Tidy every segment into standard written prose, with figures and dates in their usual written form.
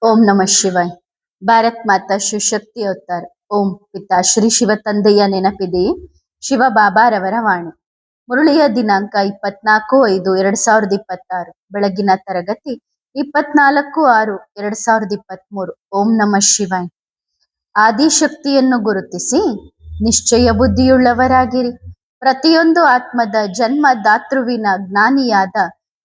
ಓಂ ನಮಃ ಶಿವಾಯ್. ಭಾರತ್ ಮಾತಾ ಶಿವಶಕ್ತಿ ಅವತಾರ. ಓಂ ಪಿತಾ ಶ್ರೀ ಶಿವ ತಂದೆಯ ನೆನಪಿದೆಯೇ? ಶಿವ ಬಾಬಾರವರ ವಾಣಿ. ಮುರಳಿಯ ದಿನಾಂಕ 24/5/2026. ಬೆಳಗಿನ ತರಗತಿ 24/6/2023. ಓಂ ನಮಃ ಶಿವಾಯ್. ಆದಿಶಕ್ತಿಯನ್ನು ಗುರುತಿಸಿ ನಿಶ್ಚಯ ಬುದ್ಧಿಯುಳ್ಳವರಾಗಿರಿ. ಪ್ರತಿಯೊಂದು ಆತ್ಮದ ಜನ್ಮದಾತೃವಿನ ಜ್ಞಾನಿಯಾದ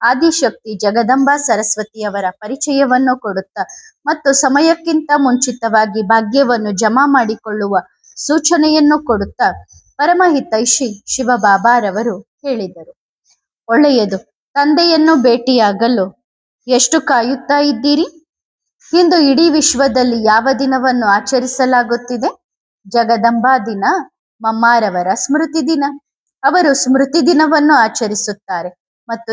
ಆದಿಶಕ್ತಿ ಜಗದಂಬಾ ಸರಸ್ವತಿಯವರ ಪರಿಚಯವನ್ನು ಕೊಡುತ್ತಾ ಮತ್ತು ಸಮಯಕ್ಕಿಂತ ಮುಂಚಿತವಾಗಿ ಭಾಗ್ಯವನ್ನು ಜಮಾ ಮಾಡಿಕೊಳ್ಳುವ ಸೂಚನೆಯನ್ನು ಕೊಡುತ್ತಾ ಪರಮಹಿತೈಷಿ ಶಿವ ಬಾಬಾರವರು ಹೇಳಿದರು. ಒಳ್ಳೆಯದು. ತಂದೆಯನ್ನು ಭೇಟಿಯಾಗಲು ಎಷ್ಟು ಕಾಯುತ್ತಾ ಇದ್ದೀರಿ? ಇಂದು ಇಡೀ ವಿಶ್ವದಲ್ಲಿ ಯಾವ ದಿನವನ್ನು ಆಚರಿಸಲಾಗುತ್ತಿದೆ? ಜಗದಂಬಾ ದಿನ, ಮಮ್ಮಾರವರ ಸ್ಮೃತಿ ದಿನ. ಅವರು ಸ್ಮೃತಿ ದಿನವನ್ನು ಆಚರಿಸುತ್ತಾರೆ ಮತ್ತು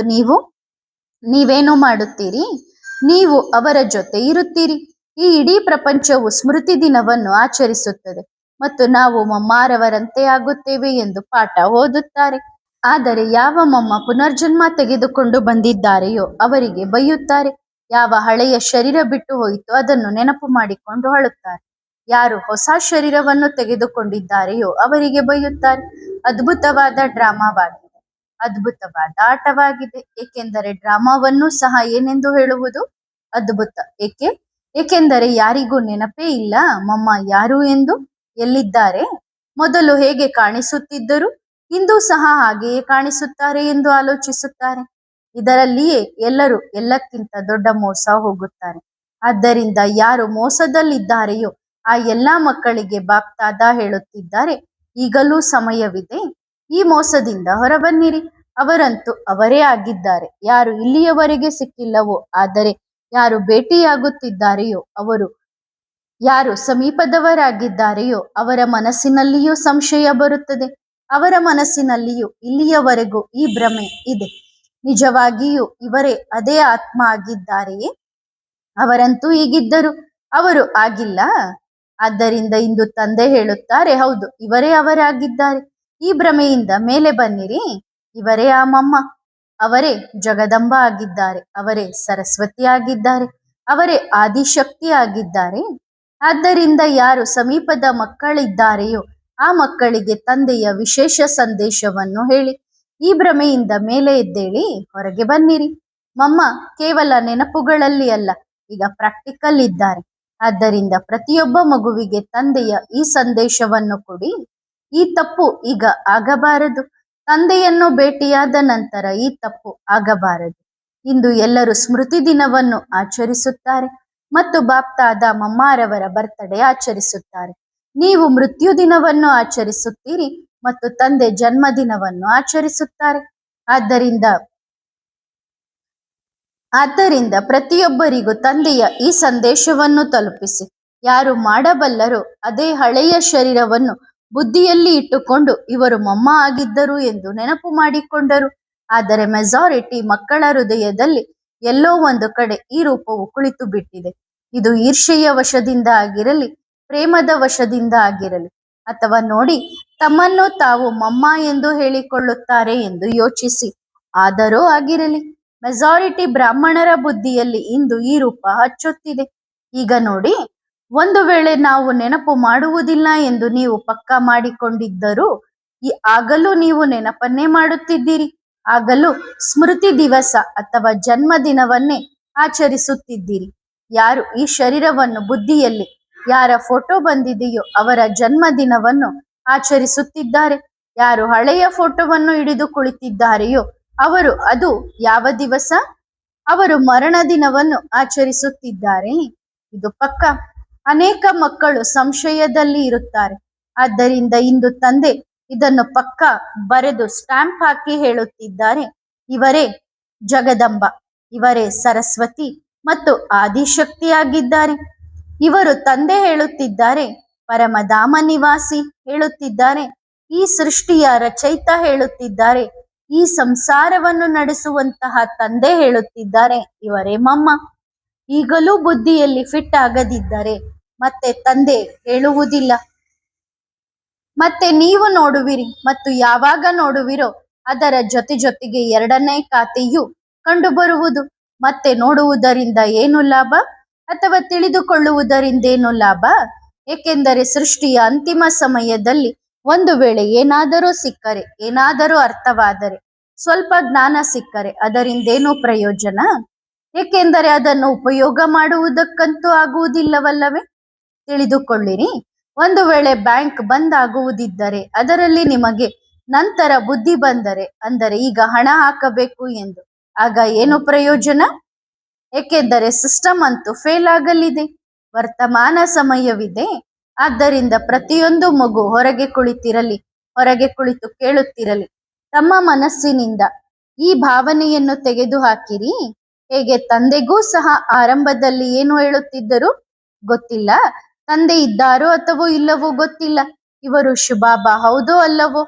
ನೀವೇನು ಮಾಡುತ್ತೀರಿ? ನೀವು ಅವರ ಜೊತೆ ಇರುತ್ತೀರಿ. ಈ ಇಡೀ ಪ್ರಪಂಚವು ಸ್ಮೃತಿ ದಿನವನ್ನು ಆಚರಿಸುತ್ತದೆ ಮತ್ತು ನಾವು ಮಮ್ಮಾರವರಂತೆ ಆಗುತ್ತೇವೆ ಎಂದು ಪಾಠ ಓದುತ್ತಾರೆ. ಆದರೆ ಯಾವ ಮಮ್ಮ ಪುನರ್ಜನ್ಮ ತೆಗೆದುಕೊಂಡು ಬಂದಿದ್ದಾರೆಯೋ ಅವರಿಗೆ ಬೈಯುತ್ತಾರೆ. ಯಾವ ಹಳೆಯ ಶರೀರ ಬಿಟ್ಟು ಹೋಯಿತು ಅದನ್ನು ನೆನಪು ಮಾಡಿಕೊಂಡು ಅಳುತ್ತಾರೆ. ಯಾರು ಹೊಸ ಶರೀರವನ್ನು ತೆಗೆದುಕೊಂಡಿದ್ದಾರೆಯೋ ಅವರಿಗೆ ಬೈಯುತ್ತಾರೆ. ಅದ್ಭುತವಾದ ಡ್ರಾಮಾವಾಗಿದೆ, ಅದ್ಭುತವಾದ ಆಟವಾಗಿದೆ. ಏಕೆಂದರೆ ಡ್ರಾಮಾವನ್ನು ಸಹ ಏನೆಂದು ಹೇಳುವುದು? ಅದ್ಭುತ. ಏಕೆಂದರೆ ಯಾರಿಗೂ ನೆನಪೇ ಇಲ್ಲ ಮಮ್ಮ ಯಾರು ಎಂದು, ಎಲ್ಲಿದ್ದಾರೆ, ಮೊದಲು ಹೇಗೆ ಕಾಣಿಸುತ್ತಿದ್ದರು, ಇಂದು ಸಹ ಹಾಗೆಯೇ ಕಾಣಿಸುತ್ತಾರೆ ಎಂದು ಆಲೋಚಿಸುತ್ತಾರೆ. ಇದರಲ್ಲಿಯೇ ಎಲ್ಲರೂ ಎಲ್ಲಕ್ಕಿಂತ ದೊಡ್ಡ ಮೋಸ ಹೋಗುತ್ತಾರೆ. ಆದ್ದರಿಂದ ಯಾರು ಮೋಸದಲ್ಲಿದ್ದಾರೆಯೋ ಆ ಎಲ್ಲಾ ಮಕ್ಕಳಿಗೆ ಬಾಪ್ತಾದ ಹೇಳುತ್ತಿದ್ದಾರೆ, ಈಗಲೂ ಸಮಯವಿದೆ, ಈ ಮೋಸದಿಂದ ಹೊರಬನ್ನಿರಿ. ಅವರಂತೂ ಅವರೇ ಆಗಿದ್ದಾರೆ. ಯಾರು ಇಲ್ಲಿಯವರೆಗೆ ಸಿಕ್ಕಿಲ್ಲವೋ, ಆದರೆ ಯಾರು ಭೇಟಿಯಾಗುತ್ತಿದ್ದಾರೆಯೋ ಅವರು, ಯಾರು ಸಮೀಪದವರಾಗಿದ್ದಾರೆಯೋ ಅವರ ಮನಸ್ಸಿನಲ್ಲಿಯೂ ಸಂಶಯ ಬರುತ್ತದೆ. ಅವರ ಮನಸ್ಸಿನಲ್ಲಿಯೂ ಇಲ್ಲಿಯವರೆಗೂ ಈ ಭ್ರಮೆ ಇದೆ, ನಿಜವಾಗಿಯೂ ಇವರೇ ಅದೇ ಆತ್ಮ ಆಗಿದ್ದಾರೆಯೇ? ಅವರಂತೂ ಹೀಗಿದ್ದರು, ಅವರು ಆಗಿಲ್ಲ. ಆದ್ದರಿಂದ ಇಂದು ತಂದೆ ಹೇಳುತ್ತಾರೆ, ಹೌದು, ಇವರೇ ಅವರಾಗಿದ್ದಾರೆ. ಈ ಭ್ರಮೆಯಿಂದ ಮೇಲೆ ಬನ್ನಿರಿ. ಇವರೇ ಆ ಮಮ್ಮ, ಅವರೇ ಜಗದಂಬ ಆಗಿದ್ದಾರೆ, ಅವರೇ ಸರಸ್ವತಿ ಆಗಿದ್ದಾರೆ, ಅವರೇ ಆದಿಶಕ್ತಿ ಆಗಿದ್ದಾರೆ. ಆದ್ದರಿಂದ ಯಾರು ಸಮೀಪದ ಮಕ್ಕಳಿದ್ದಾರೆಯೋ ಆ ಮಕ್ಕಳಿಗೆ ತಂದೆಯ ವಿಶೇಷ ಸಂದೇಶವನ್ನು ಹೇಳಿ. ಈ ಭ್ರಮೆಯಿಂದ ಮೇಲೆ ಎದ್ದೇಳಿ ಹೊರಗೆ ಬನ್ನಿರಿ. ಮಮ್ಮ ಕೇವಲ ನೆನಪುಗಳಲ್ಲಿ ಅಲ್ಲ, ಈಗ ಪ್ರಾಕ್ಟಿಕಲ್ ಇದ್ದಾರೆ. ಆದ್ದರಿಂದ ಪ್ರತಿಯೊಬ್ಬ ಮಗುವಿಗೆ ತಂದೆಯ ಈ ಸಂದೇಶವನ್ನು ಕೊಡಿ. ಈ ತಪ್ಪು ಈಗ ಆಗಬಾರದು. ತಂದೆಯನ್ನು ಭೇಟಿಯಾದ ನಂತರ ಈ ತಪ್ಪು ಆಗಬಾರದು. ಇಂದು ಎಲ್ಲರೂ ಸ್ಮೃತಿ ದಿನವನ್ನು ಆಚರಿಸುತ್ತಾರೆ ಮತ್ತು ಬಾಪ್ತಾದ ಮಮ್ಮಾರವರ ಬರ್ತ್ಡೇ ಆಚರಿಸುತ್ತಾರೆ. ನೀವು ಮೃತ್ಯು ದಿನವನ್ನು ಆಚರಿಸುತ್ತೀರಿ ಮತ್ತು ತಂದೆ ಜನ್ಮದಿನವನ್ನು ಆಚರಿಸುತ್ತಾರೆ. ಆದ್ದರಿಂದ ಪ್ರತಿಯೊಬ್ಬರಿಗೂ ತಂದೆಯ ಈ ಸಂದೇಶವನ್ನು ತಲುಪಿಸಿ. ಯಾರು ಮಾಡಬಲ್ಲರೋ ಅದೇ ಹಳೆಯ ಶರೀರವನ್ನು ಬುದ್ಧಿಯಲ್ಲಿ ಇಟ್ಟುಕೊಂಡು ಇವರು ಮಮ್ಮ ಆಗಿದ್ದರು ಎಂದು ನೆನಪು ಮಾಡಿಕೊಂಡರು. ಆದರೆ ಮೆಜಾರಿಟಿ ಮಕ್ಕಳ ಹೃದಯದಲ್ಲಿ ಎಲ್ಲೋ ಒಂದು ಕಡೆ ಈ ರೂಪವು ಕುಳಿತು ಬಿಟ್ಟಿದೆ. ಇದು ಈರ್ಷೆಯ ವಶದಿಂದ ಆಗಿರಲಿ, ಪ್ರೇಮದ ವಶದಿಂದ ಆಗಿರಲಿ, ಅಥವಾ ನೋಡಿ ತಮ್ಮನ್ನು ತಾವು ಮಮ್ಮ ಎಂದು ಹೇಳಿಕೊಳ್ಳುತ್ತಾರೆ ಎಂದು ಯೋಚಿಸಿ ಆದರೂ ಆಗಿರಲಿ, ಮೆಜಾರಿಟಿ ಬ್ರಾಹ್ಮಣರ ಬುದ್ಧಿಯಲ್ಲಿ ಇಂದು ಈ ರೂಪ ಹಚ್ಚುತ್ತಿದೆ. ಈಗ ನೋಡಿ, ಒಂದು ವೇಳೆ ನಾವು ನೆನಪು ಮಾಡುವುದಿಲ್ಲ ಎಂದು ನೀವು ಪಕ್ಕಾ ಮಾಡಿಕೊಂಡಿದ್ದರೂ ಆಗಲೂ ನೀವು ನೆನಪನ್ನೇ ಮಾಡುತ್ತಿದ್ದೀರಿ. ಆಗಲೂ ಸ್ಮೃತಿ ದಿವಸ ಅಥವಾ ಜನ್ಮದಿನವನ್ನೇ ಆಚರಿಸುತ್ತಿದ್ದೀರಿ. ಯಾರು ಈ ಶರೀರವನ್ನು ಬುದ್ಧಿಯಲ್ಲಿ ಯಾರ ಫೋಟೋ ಬಂದಿದೆಯೋ ಅವರ ಜನ್ಮದಿನವನ್ನು ಆಚರಿಸುತ್ತಿದ್ದಾರೆ. ಯಾರು ಹಳೆಯ ಫೋಟೋವನ್ನು ಹಿಡಿದು ಕುಳಿತಿದ್ದಾರೆಯೋ ಅವರು ಅದು ಯಾವ ದಿವಸ? ಅವರು ಮರಣ ದಿನವನ್ನು ಆಚರಿಸುತ್ತಿದ್ದಾರೆ. ಇದು ಪಕ್ಕ. ಅನೇಕ ಮಕ್ಕಳು ಸಂಶಯದಲ್ಲಿ ಇರುತ್ತಾರೆ. ಆದ್ದರಿಂದ ಇಂದು ತಂದೆ ಇದನ್ನು ಪಕ್ಕ ಬರೆದು ಸ್ಟ್ಯಾಂಪ್ ಹಾಕಿ ಹೇಳುತ್ತಿದ್ದಾರೆ, ಇವರೇ ಜಗದಂಬ, ಇವರೇ ಸರಸ್ವತಿ ಮತ್ತು ಆದಿಶಕ್ತಿಯಾಗಿದ್ದಾರೆ. ಇವರು ತಂದೆ ಹೇಳುತ್ತಿದ್ದಾರೆ, ಪರಮಧಾಮ ನಿವಾಸಿ ಹೇಳುತ್ತಿದ್ದಾರೆ, ಈ ಸೃಷ್ಟಿಯ ರಚಯಿತ ಹೇಳುತ್ತಿದ್ದಾರೆ, ಈ ಸಂಸಾರವನ್ನು ನಡೆಸುವಂತಹ ತಂದೆ ಹೇಳುತ್ತಿದ್ದಾರೆ, ಇವರೇ ಮಮ್ಮ. ಈಗಲೂ ಬುದ್ಧಿಯಲ್ಲಿ ಫಿಟ್ ಆಗದಿದ್ದರೆ ಮತ್ತೆ ತಂದೆ ಹೇಳುವುದಿಲ್ಲ. ಮತ್ತೆ ನೀವು ನೋಡುವಿರಿ ಮತ್ತು ಯಾವಾಗ ನೋಡುವಿರೋ ಅದರ ಜೊತೆಗೆ ಎರಡನೇ ಖಾತೆಯೂ ಕಂಡುಬರುವುದು. ಮತ್ತೆ ನೋಡುವುದರಿಂದ ಏನು ಲಾಭ? ಅಥವಾ ತಿಳಿದುಕೊಳ್ಳುವುದರಿಂದೇನು ಲಾಭ? ಏಕೆಂದರೆ ಸೃಷ್ಟಿಯ ಅಂತಿಮ ಸಮಯದಲ್ಲಿ ಒಂದು ವೇಳೆ ಏನಾದರೂ ಸಿಕ್ಕರೆ, ಏನಾದರೂ ಅರ್ಥವಾದರೆ, ಸ್ವಲ್ಪ ಜ್ಞಾನ ಸಿಕ್ಕರೆ ಅದರಿಂದೇನು ಪ್ರಯೋಜನ? ಏಕೆಂದರೆ ಅದನ್ನು ಉಪಯೋಗ ಮಾಡುವುದಕ್ಕಂತೂ ಆಗುವುದಿಲ್ಲವಲ್ಲವೇ? ತಿಳಿದುಕೊಳ್ಳಿರಿ. ಒಂದು ವೇಳೆ ಬ್ಯಾಂಕ್ ಬಂದ್ ಆಗುವುದಿದ್ದರೆ ಅದರಲ್ಲಿ ನಿಮಗೆ ನಂತರ ಬುದ್ಧಿ ಬಂದರೆ, ಅಂದರೆ ಈಗ ಹಣ ಹಾಕಬೇಕು ಎಂದು, ಆಗ ಏನು ಪ್ರಯೋಜನ? ಏಕೆಂದರೆ ಸಿಸ್ಟಮ್ ಅಂತೂ ಫೇಲ್ ಆಗಲಿದೆ. ವರ್ತಮಾನ ಸಮಯವಿದೆ. ಆದ್ದರಿಂದ ಪ್ರತಿಯೊಂದು ಮಗು ಹೊರಗೆ ಕುಳಿತು ಕೇಳುತ್ತಿರಲಿ. ತಮ್ಮ ಮನಸ್ಸಿನಿಂದ ಈ ಭಾವನೆಯನ್ನು ತೆಗೆದು ಹಾಕಿರಿ. ಹೇಗೆ ತಂದೆಗೂ ಸಹ ಆರಂಭದಲ್ಲಿ ಏನು ಹೇಳುತ್ತಿದ್ದರು ಗೊತ್ತಿಲ್ಲ. ತಂದೆ ಇದ್ದಾರೋ ಅಥವಾ ಇಲ್ಲವೋ ಗೊತ್ತಿಲ್ಲ. ಇವರು ಶಿವಬಾಬಾ ಹೌದೋ ಅಲ್ಲವೋ?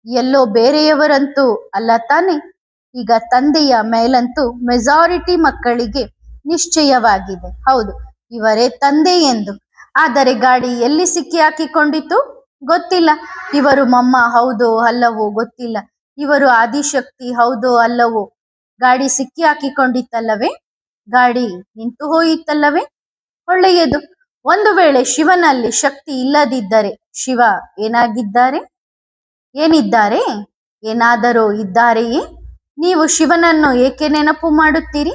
ಎಲ್ಲೋ ಬೇರೆಯವರಂತೂ ಅಲ್ಲ ತಾನೆ. ಈಗ ತಂದೆಯ ಮೇಲಂತೂ ಮೆಜಾರಿಟಿ ಮಕ್ಕಳಿಗೆ ನಿಶ್ಚಯವಾಗಿದೆ, ಹೌದು ಇವರೇ ತಂದೆ ಎಂದು. ಆದರೆ ಗಾಡಿ ಎಲ್ಲಿ ಸಿಕ್ಕಿ ಹಾಕಿಕೊಂಡಿತು ಗೊತ್ತಿಲ್ಲ. ಇವರು ಮಮ್ಮ ಹೌದೋ ಅಲ್ಲವೋ ಗೊತ್ತಿಲ್ಲ. ಇವರು ಆದಿಶಕ್ತಿ ಹೌದೋ ಅಲ್ಲವೋ? ಗಾಡಿ ಸಿಕ್ಕಿ ಹಾಕಿಕೊಂಡಿತ್ತಲ್ಲವೇ? ಗಾಡಿ ನಿಂತು ಹೋಯಿತಲ್ಲವೇ? ಒಳ್ಳೆಯದು. ಒಂದು ವೇಳೆ ಶಿವನಲ್ಲಿ ಶಕ್ತಿ ಇಲ್ಲದಿದ್ದರೆ ಶಿವ ಏನಿದ್ದಾರೆ? ಏನಾದರೂ ಇದ್ದಾರೆಯೇ? ನೀವು ಶಿವನನ್ನು ಏಕೆ ನೆನಪು ಮಾಡುತ್ತೀರಿ?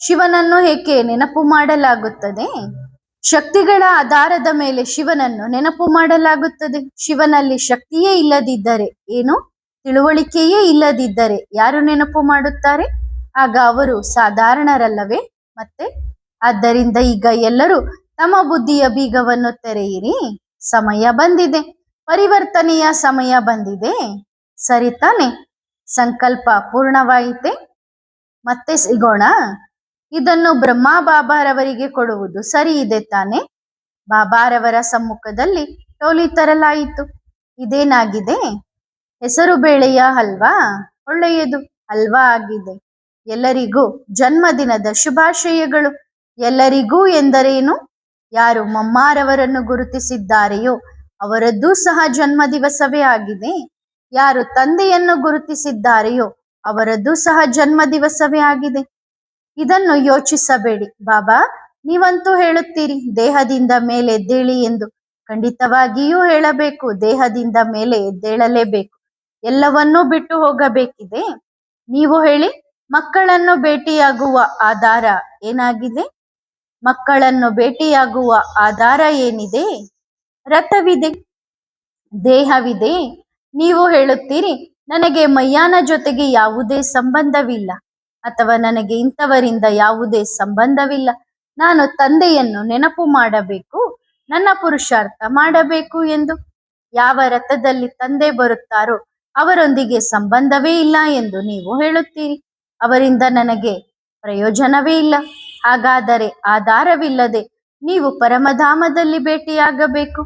ಶಿವನನ್ನು ಏಕೆ ನೆನಪು ಮಾಡಲಾಗುತ್ತದೆ? ಶಕ್ತಿಗಳ ಆಧಾರದ ಮೇಲೆ ಶಿವನನ್ನು ನೆನಪು ಮಾಡಲಾಗುತ್ತದೆ. ಶಿವನಲ್ಲಿ ಶಕ್ತಿಯೇ ಇಲ್ಲದಿದ್ದರೆ ಏನು? ತಿಳುವಳಿಕೆಯೇ ಇಲ್ಲದಿದ್ದರೆ ಯಾರು ನೆನಪು ಮಾಡುತ್ತಾರೆ? ಆಗ ಅವರು ಸಾಧಾರಣರಲ್ಲವೇ? ಮತ್ತೆ ಆದ್ದರಿಂದ ಈಗ ಎಲ್ಲರೂ ತಮ್ಮ ಬುದ್ಧಿಯ ಬೀಗವನ್ನು ತೆರೆಯಿರಿ. ಸಮಯ ಬಂದಿದೆ. ಪರಿವರ್ತನೆಯ ಸಮಯ ಬಂದಿದೆ. ಸರಿ ತಾನೆ? ಸಂಕಲ್ಪ ಪೂರ್ಣವಾಯಿತೆ. ಮತ್ತೆ ಸಿಗೋಣ. ಇದನ್ನು ಬ್ರಹ್ಮ ಬಾಬಾರವರಿಗೆ ಕೊಡುವುದು ಸರಿ ಇದೆ ತಾನೆ? ಬಾಬಾರವರ ಸಮ್ಮುಖದಲ್ಲಿ ಟೋಲಿ ತರಲಾಯಿತು. ಇದೇನಾಗಿದೆ? ಹೆಸರು ಬೇಳೆಯ ಹಲ್ವಾ? ಒಳ್ಳೆಯದು, ಹಲ್ವಾ ಆಗಿದೆ. ಎಲ್ಲರಿಗೂ ಜನ್ಮದಿನದ ಶುಭಾಶಯಗಳು. ಎಲ್ಲರಿಗೂ ಎಂದರೇನು? ಯಾರು ಮಮ್ಮಾರವರನ್ನು ಗುರುತಿಸಿದ್ದಾರೆಯೋ ಅವರದ್ದೂ ಸಹ ಜನ್ಮ ದಿವಸವೇ ಆಗಿದೆ. ಯಾರು ತಂದೆಯನ್ನು ಗುರುತಿಸಿದ್ದಾರೆಯೋ ಅವರದ್ದೂ ಸಹ ಜನ್ಮ ದಿವಸವೇ ಆಗಿದೆ. ಇದನ್ನು ಯೋಚಿಸಬೇಡಿ. ಬಾಬಾ ನೀವಂತೂ ಹೇಳುತ್ತೀರಿ ದೇಹದಿಂದ ಮೇಲೆ ಎದ್ದೇಳಿ ಎಂದು. ಖಂಡಿತವಾಗಿಯೂ ಹೇಳಬೇಕು. ದೇಹದಿಂದ ಮೇಲೆ ಎದ್ದೇಳಲೇಬೇಕು. ಎಲ್ಲವನ್ನೂ ಬಿಟ್ಟು ಹೋಗಬೇಕಿದೆ. ನೀವು ಹೇಳಿ, ಮಕ್ಕಳನ್ನು ಭೇಟಿಯಾಗುವ ಆಧಾರ ಏನಾಗಿದೆ? ಮಕ್ಕಳನ್ನು ಭೇಟಿಯಾಗುವ ಆಧಾರ ಏನಿದೆ? ರಥವಿದೆ, ದೇಹವಿದೆ. ನೀವು ಹೇಳುತ್ತೀರಿ ನನಗೆ ಮಯ್ಯಾನ ಜೊತೆಗೆ ಯಾವುದೇ ಸಂಬಂಧವಿಲ್ಲ, ಅಥವಾ ನನಗೆ ಇಂಥವರಿಂದ ಯಾವುದೇ ಸಂಬಂಧವಿಲ್ಲ. ನಾನು ತಂದೆಯನ್ನು ನೆನಪು ಮಾಡಬೇಕು, ನನ್ನ ಪುರುಷಾರ್ಥ ಮಾಡಬೇಕು ಎಂದು. ಯಾವ ರಥದಲ್ಲಿ ತಂದೆ ಬರುತ್ತಾರೋ ಅವರೊಂದಿಗೆ ಸಂಬಂಧವೇ ಇಲ್ಲ ಎಂದು ನೀವು ಹೇಳುತ್ತೀರಿ. ಅವರಿಂದ ನನಗೆ ಪ್ರಯೋಜನವೇ ಇಲ್ಲ. ಹಾಗಾದರೆ ಆಧಾರವಿಲ್ಲದೆ ನೀವು ಪರಮಧಾಮದಲ್ಲಿ ಭೇಟಿಯಾಗಬೇಕು.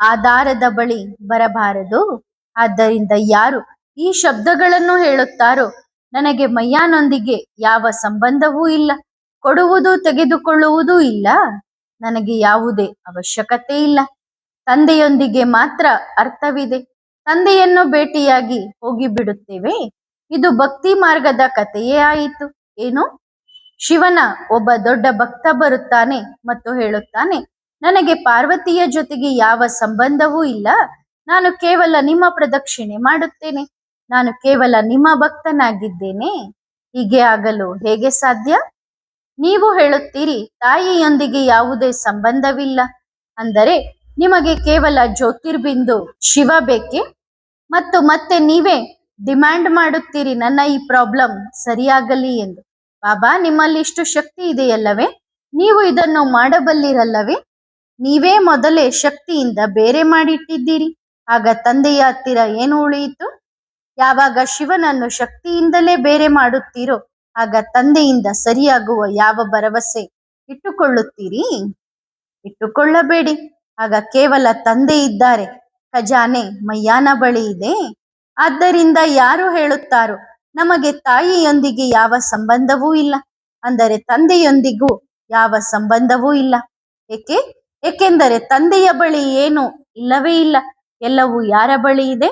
ಆಧಾರದ ಬಳಿ ಬರಬಾರದು. ಆದ್ದರಿಂದ ಯಾರು ಈ ಶಬ್ದಗಳನ್ನು ಹೇಳುತ್ತಾರೋ ನನಗೆ ಮಯ್ಯಾನೊಂದಿಗೆ ಯಾವ ಸಂಬಂಧವೂ ಇಲ್ಲ, ಕೊಡುವುದು ತೆಗೆದುಕೊಳ್ಳುವುದೂ ಇಲ್ಲ, ನನಗೆ ಯಾವುದೇ ಅವಶ್ಯಕತೆ ಇಲ್ಲ, ತಂದೆಯೊಂದಿಗೆ ಮಾತ್ರ ಅರ್ಥವಿದೆ, ತಂದೆಯನ್ನು ಭೇಟಿಯಾಗಿ ಹೋಗಿಬಿಡುತ್ತೇವೆ. ಇದು ಭಕ್ತಿ ಮಾರ್ಗದ ಕಥೆಯೇ ಆಯಿತು. ಏನು? ಶಿವನ ಒಬ್ಬ ದೊಡ್ಡ ಭಕ್ತ ಬರುತ್ತಾನೆ ಮತ್ತು ಹೇಳುತ್ತಾನೆ ನನಗೆ ಪಾರ್ವತಿಯ ಜೊತೆಗೆ ಯಾವ ಸಂಬಂಧವೂ ಇಲ್ಲ, ನಾನು ಕೇವಲ ನಿಮ್ಮ ಪ್ರದಕ್ಷಿಣೆ ಮಾಡುತ್ತೇನೆ, ನಾನು ಕೇವಲ ನಿಮ್ಮ ಭಕ್ತನಾಗಿದ್ದೇನೆ. ಹೀಗೆ ಆಗಲು ಹೇಗೆ ಸಾಧ್ಯ? ನೀವು ಹೇಳುತ್ತೀರಿ ತಾಯಿಯೊಂದಿಗೆ ಯಾವುದೇ ಸಂಬಂಧವಿಲ್ಲ, ಅಂದರೆ ನಿಮಗೆ ಕೇವಲ ಜ್ಯೋತಿರ್ಬಿಂದು ಶಿವ ಬೇಕೆ? ಮತ್ತು ಮತ್ತೆ ನೀವೇ ಡಿಮ್ಯಾಂಡ್ ಮಾಡುತ್ತೀರಿ ನನ್ನ ಈ ಪ್ರಾಬ್ಲಮ್ ಸರಿಯಾಗಲಿ ಎಂದು. ಬಾಬಾ ನಿಮ್ಮಲ್ಲಿ ಇಷ್ಟು ಶಕ್ತಿ ಇದೆಯಲ್ಲವೇ? ನೀವು ಇದನ್ನು ಮಾಡಬಲ್ಲಿರಲ್ಲವೇ? ನೀವೇ ಮೊದಲೇ ಶಕ್ತಿಯಿಂದ ಬೇರೆ ಮಾಡಿಟ್ಟಿದ್ದೀರಿ. ಆಗ ತಂದೆಯ ಹತ್ತಿರ ಏನು ಉಳಿಯಿತು? ಯಾವಾಗ ಶಿವನನ್ನು ಶಕ್ತಿಯಿಂದಲೇ ಬೇರೆ ಮಾಡುತ್ತೀರೋ ಆಗ ತಂದೆಯಿಂದ ಸರಿಯಾಗುವ ಯಾವ ಭರವಸೆ ಇಟ್ಟುಕೊಳ್ಳುತ್ತೀರಿ? ಇಟ್ಟುಕೊಳ್ಳಬೇಡಿ. ಆಗ ಕೇವಲ ತಂದೆ ಇದ್ದಾರೆ, ಖಜಾನೆ ಮಯ್ಯಾನ ಬಳಿ ಇದೆ. ಆದ್ದರಿಂದ ಯಾರು ಹೇಳುತ್ತಾರೋ ನಮಗೆ ತಾಯಿಯೊಂದಿಗೆ ಯಾವ ಸಂಬಂಧವೂ ಇಲ್ಲ, ಅಂದರೆ ತಂದೆಯೊಂದಿಗೂ ಯಾವ ಸಂಬಂಧವೂ ಇಲ್ಲ. ಏಕೆಂದರೆ ತಂದೆಯ ಬಳಿ ಏನು ಇಲ್ಲವೇ ಇಲ್ಲ. ಎಲ್ಲವೂ ಯಾರ ಬಳಿ ಇದೆ?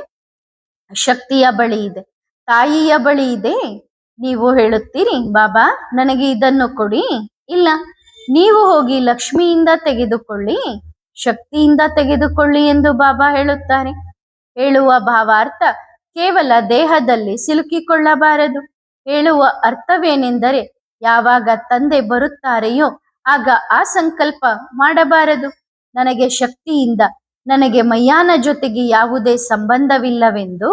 ಶಕ್ತಿಯ ಬಳಿ ಇದೆ, ತಾಯಿಯ ಬಳಿ ಇದೆ. ನೀವು ಹೇಳುತ್ತೀರಿ ಬಾಬಾ ನನಗೆ ಇದನ್ನು ಕೊಡಿ. ಇಲ್ಲ, ನೀವು ಹೋಗಿ ಲಕ್ಷ್ಮಿಯಿಂದ ತೆಗೆದುಕೊಳ್ಳಿ, ಶಕ್ತಿಯಿಂದ ತೆಗೆದುಕೊಳ್ಳಿ ಎಂದು ಬಾಬಾ ಹೇಳುತ್ತಾರೆ. ಹೇಳುವ ಭಾವಾರ್ಥ ಕೇವಲ ದೇಹದಲ್ಲಿ ಸಿಲುಕಿಕೊಳ್ಳಬಾರದು. ಹೇಳುವ ಅರ್ಥವೇನೆಂದರೆ ಯಾವಾಗ ತಂದೆ ಬರುತ್ತಾರೆಯೋ ಆಗ ಆ ಸಂಕಲ್ಪ ಮಾಡಬಾರದು, ನನಗೆ ಶಕ್ತಿಯಿಂದ ನನಗೆ ಮೈಯಾನ ಜೊತೆಗೆ ಯಾವುದೇ ಸಂಬಂಧವಿಲ್ಲವೆಂದು.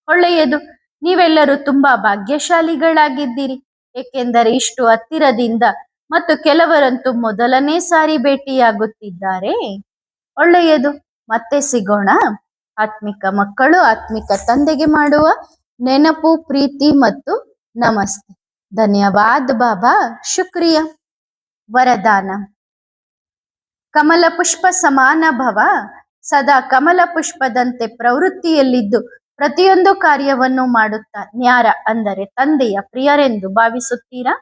ಒಳ್ಳೆಯದು, ನೀವೆಲ್ಲರೂ ತುಂಬಾ ಭಾಗ್ಯಶಾಲಿಗಳಾಗಿದ್ದೀರಿ, ಏಕೆಂದರೆ ಇಷ್ಟು ಹತ್ತಿರದಿಂದ ಮತ್ತು ಕೆಲವರಂತೂ ಮೊದಲನೇ ಸಾರಿ ಭೇಟಿಯಾಗುತ್ತಿದ್ದಾರೆ. ಒಳ್ಳೆಯದು, ಮತ್ತೆ ಸಿಗೋಣ. ಆತ್ಮಿಕ ಮಕ್ಕಳು ಆತ್ಮಿಕ ತಂದೆಗೆ ಮಾಡುವ ನೆನಪು, ಪ್ರೀತಿ ಮತ್ತು ನಮಸ್ತೆ. ಧನ್ಯವಾದ ಬಾಬಾ, ಶುಕ್ರಿಯಾ. ವರದಾನ: ಕಮಲ ಪುಷ್ಪ ಸಮಾನ ಭವ. ಸದಾ ಕಮಲ ಪುಷ್ಪದಂತೆ ಪ್ರವೃತ್ತಿಯಲ್ಲಿದ್ದು ಪ್ರತಿಯೊಂದು ಕಾರ್ಯವನ್ನು ಮಾಡುತ್ತಾ ನ್ಯಾರ ಅಂದರೆ ತಂದೆಯ ಪ್ರಿಯರೆಂದು ಭಾವಿಸುತ್ತೀರಾ?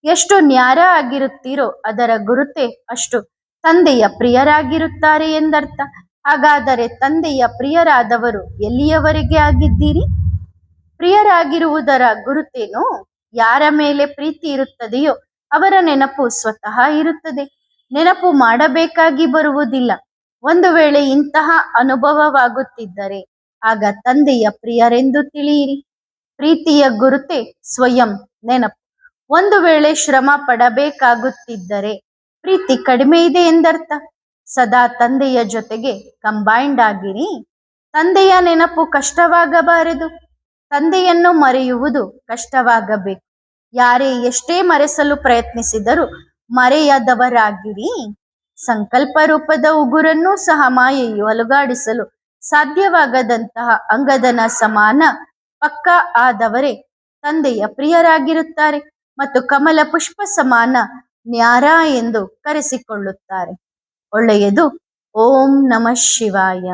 ಎಷ್ಟು ನ್ಯಾರ ಆಗಿರುತ್ತೀರೋ ಅದರ ಗುರುತೇ ಅಷ್ಟು ತಂದೆಯ ಪ್ರಿಯರಾಗಿರುತ್ತಾರೆ ಎಂದರ್ಥ. ಹಾಗಾದರೆ ತಂದೆಯ ಪ್ರಿಯರಾದವರು ಎಲ್ಲಿಯವರೆಗೆ ಆಗಿದ್ದೀರಿ? ಪ್ರಿಯರಾಗಿರುವುದರ ಗುರುತೇನು? ಯಾರ ಮೇಲೆ ಪ್ರೀತಿ ಇರುತ್ತದೆಯೋ ಅವರ ನೆನಪು ಸ್ವತಃ ಇರುತ್ತದೆ. ನೆನಪು ಮಾಡಬೇಕಾಗಿ ಬರುವುದಿಲ್ಲ. ಒಂದು ವೇಳೆ ಇಂತಹ ಅನುಭವವಾಗುತ್ತಿದ್ದರೆ ಆಗ ತಂದೆಯ ಪ್ರಿಯರೆಂದು ತಿಳಿಯಿರಿ. ಪ್ರೀತಿಯ ಗುರುತೆ ಸ್ವಯಂ ನೆನಪು. ಒಂದು ವೇಳೆ ಶ್ರಮ ಪಡಬೇಕಾಗುತ್ತಿದ್ದರೆ ಪ್ರೀತಿ ಕಡಿಮೆ ಇದೆ ಎಂದರ್ಥ. ಸದಾ ತಂದೆಯ ಜೊತೆಗೆ ಕಂಬೈಂಡ್ ಆಗಿರಿ. ತಂದೆಯ ನೆನಪು ಕಷ್ಟವಾಗಬಾರದು. ತಂದೆಯನ್ನು ಮರೆಯುವುದು ಕಷ್ಟವಾಗಬೇಕು. ಯಾರೇ ಎಷ್ಟೇ ಮರೆಸಲು ಪ್ರಯತ್ನಿಸಿದರೂ ಮರೆಯದವರಾಗಿರಿ. ಸಂಕಲ್ಪ ರೂಪದ ಉಗುರನ್ನೂ ಸಹ ಮಾಯೆಯು ಅಲುಗಾಡಿಸಲು ಸಾಧ್ಯವಾಗದಂತಹ ಅಂಗದನ ಸಮಾನ ಪಕ್ಕ ಆದವರೇ ತಂದೆಯ ಪ್ರಿಯರಾಗಿರುತ್ತಾರೆ ಮತ್ತು ಕಮಲ ಪುಷ್ಪ ಸಮಾನ ನ್ಯಾರ ಎಂದು ಕರೆಸಿಕೊಳ್ಳುತ್ತಾರೆ. ಒಳ್ಳೆಯದು. ಓಂ ನಮಃ ಶಿವಾಯ.